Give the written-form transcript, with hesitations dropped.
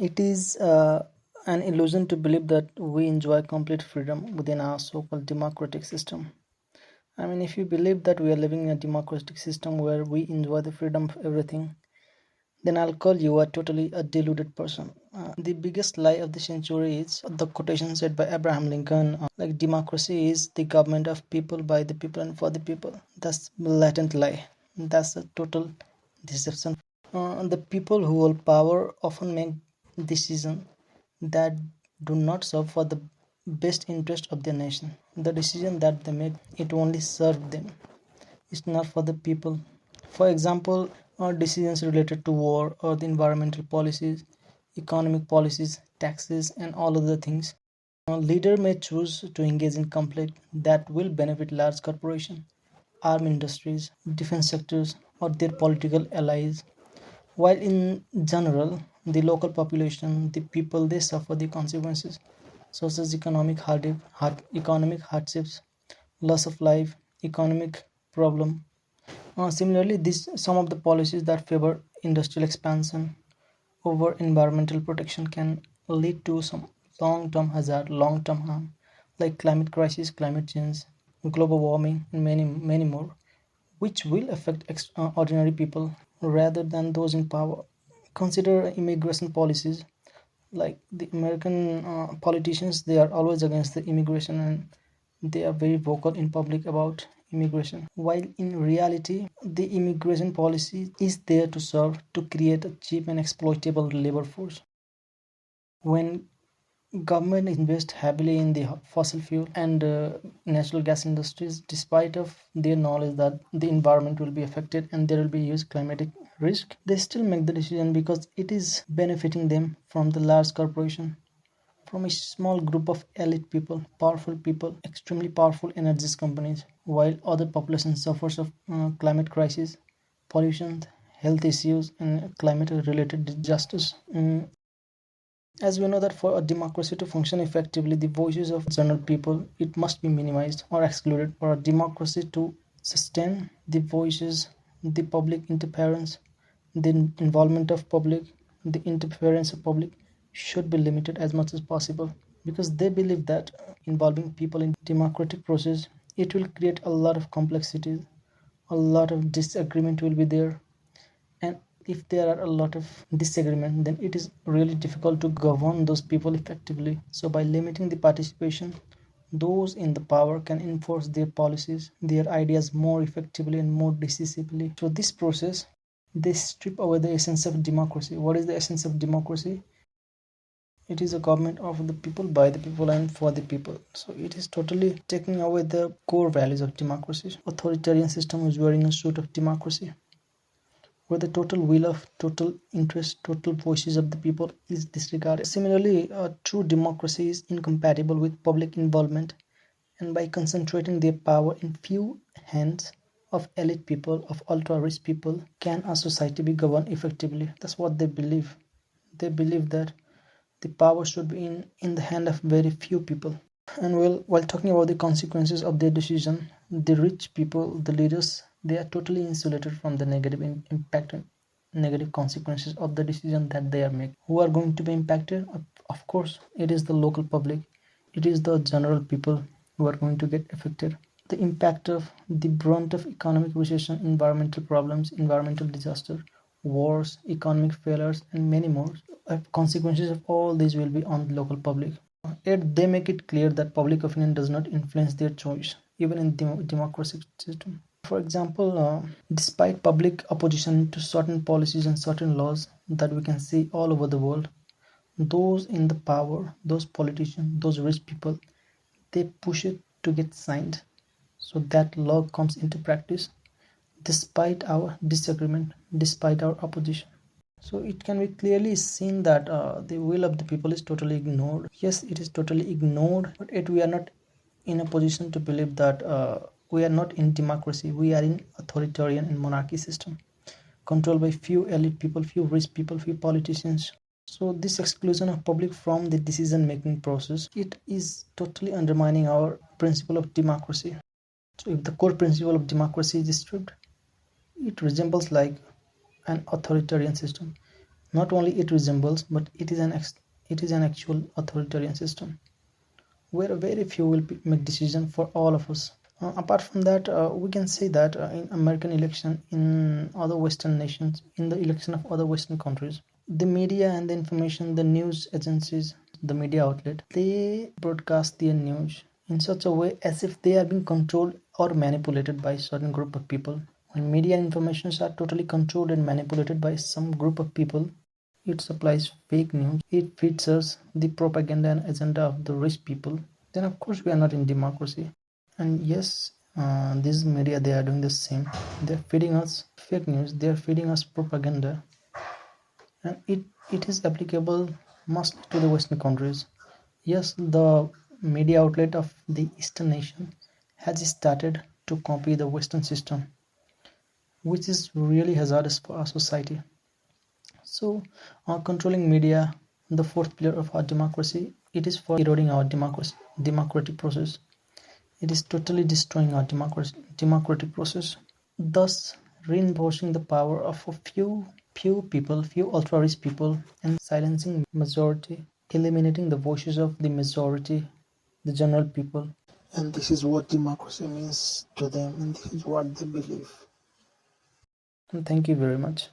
It is an illusion to believe that we enjoy complete freedom within our so-called democratic system. I mean, if you believe that we are living in a democratic system where we enjoy the freedom of everything, then I'll call you a totally a deluded person. The biggest lie of the century is the quotation said by Abraham Lincoln, like democracy is the government of people, by the people, and for the people. That's blatant lie. That's a total deception. The people who hold power often make decisions that do not serve for the best interest of their nation. The decision that they make, it only serves them. It's not for the people. For example, decisions related to war or the environmental policies, economic policies, taxes, and all other things. A leader may choose to engage in conflict that will benefit large corporations, arm industries, defense sectors, or their political allies, while in general, the local population, the people, they suffer the consequences, such as economic hardships, loss of life, economic problem. Similarly, some of the policies that favor industrial expansion over environmental protection can lead to some long-term hazard, long-term harm, like climate crisis, climate change, global warming, and many more, which will affect ordinary people rather than those in power. Consider immigration policies. Like the American politicians, they are always against the immigration, and they are very vocal in public about immigration. While in reality, the immigration policy is there to serve to create a cheap and exploitable labor force. When government invest heavily in the fossil fuel and natural gas industries, despite of their knowledge that the environment will be affected and there will be huge climatic risk, they still make the decision because it is benefiting them from the large corporation, from a small group of elite people, powerful people, extremely powerful energies companies, while other population suffers of climate crisis, pollution, health issues, and climate related disasters. As we know that for a democracy to function effectively, the voices of general people, it must be minimized or excluded. For a democracy to sustain, the voices, the public interference, the involvement of public, the interference of public should be limited as much as possible, because they believe that involving people in democratic process, it will create a lot of complexities, a lot of disagreement will be there, and if there are a lot of disagreement, then it is really difficult to govern those people effectively. So by limiting the participation, those in the power can enforce their policies, their ideas more effectively and more decisively. So this process, they strip away the essence of democracy. What is the essence of democracy? It is a government of the people, by the people, and for the people. So it is totally taking away the core values of democracy. Authoritarian system is wearing a suit of democracy, where the total will of total interest, total voices of the people is disregarded. Similarly, true democracy is incompatible with public involvement, and by concentrating their power in few hands of elite people, of ultra-rich people, can a society be governed effectively. That's what they believe. They believe that the power should be in the hand of very few people. And while talking about the consequences of their decision, the rich people, the leaders, they are totally insulated from the negative impact and negative consequences of the decision that they are making. Who are going to be impacted? Of course, it is the local public, it is the general people who are going to get affected. The impact of the brunt of economic recession, environmental problems, environmental disaster, wars, economic failures, and many more. Consequences of all these will be on the local public. Yet they make it clear that public opinion does not influence their choice, even in democratic system. For example, despite public opposition to certain policies and certain laws that we can see all over the world, those in the power, those politicians, those rich people, they push it to get signed, so that law comes into practice despite our disagreement, despite our opposition. So it can be clearly seen that the will of the people is totally ignored. Yes, it is totally ignored, but yet we are not in a position to believe that we are not in democracy. We are in authoritarian and monarchy system, controlled by few elite people, few rich people, few politicians. So this exclusion of public from the decision-making process, it is totally undermining our principle of democracy. So if the core principle of democracy is stripped, it resembles like an authoritarian system. Not only it resembles, but it is an actual authoritarian system where very few will make decisions for all of us. Apart from that, we can say that in American election, in other Western nations, in the election of other Western countries, the media and the information, the news agencies, the media outlet, they broadcast their news in such a way as if they are being controlled or manipulated by a certain group of people. When media informations are totally controlled and manipulated by some group of people, it supplies fake news. It feeds us the propaganda and agenda of the rich people. Then, of course, we are not in democracy. And yes, these media, they are doing the same. They're feeding us fake news. They're feeding us propaganda, and it is applicable mostly to the Western countries. Yes, the media outlet of the Eastern nation has started to copy the Western system, which is really hazardous for our society. So, controlling media, the fourth pillar of our democracy, it is for eroding our democratic process. It is totally destroying our democratic process, thus reinforcing the power of a few people, few ultra-rich people, and silencing majority, eliminating the voices of the majority, the general people. And this is what democracy means to them, and this is what they believe. And thank you very much.